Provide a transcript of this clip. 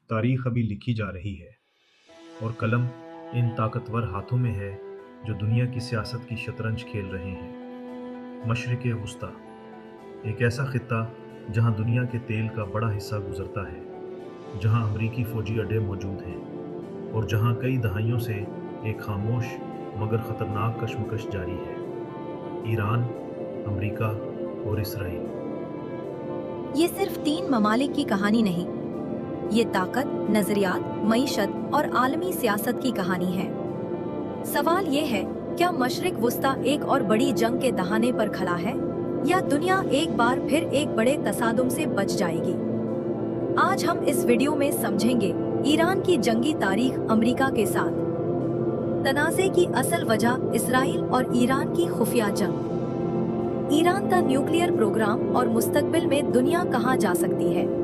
तारीख अभी लिखी जा रही है और कलम इन ताकतवर हाथों में है जो दुनिया की सियासत की शतरंज खेल रहे हैं। मशरिक़ वुस्ता, एक ऐसा खित्ता जहां दुनिया के तेल का बड़ा हिस्सा गुजरता है, जहां अमरीकी फौजी अड्डे मौजूद हैं और जहां कई दहाइयों से एक खामोश मगर ख़तरनाक कशमकश जारी है। ईरान, अमरीका और इसराइल। ये सिर्फ 3 ममालिक की कहानी नहीं, ये ताकत, नजरियात, मईशत और आलमी सियासत की कहानी है। सवाल ये है, क्या मशरिक वुस्ता एक और बड़ी जंग के दहाने पर खड़ा है या दुनिया एक बार फिर एक बड़े तसादुम से बच जाएगी? आज हम इस वीडियो में समझेंगे ईरान की जंगी तारीख अमेरिका के साथ, तनाज़े की असल वजह इसराइल और ईरान की खुफिया जंग, ईरान का न्यूक्लियर प्रोग्राम और मुस्तकबिल में दुनिया कहां जा सकती है।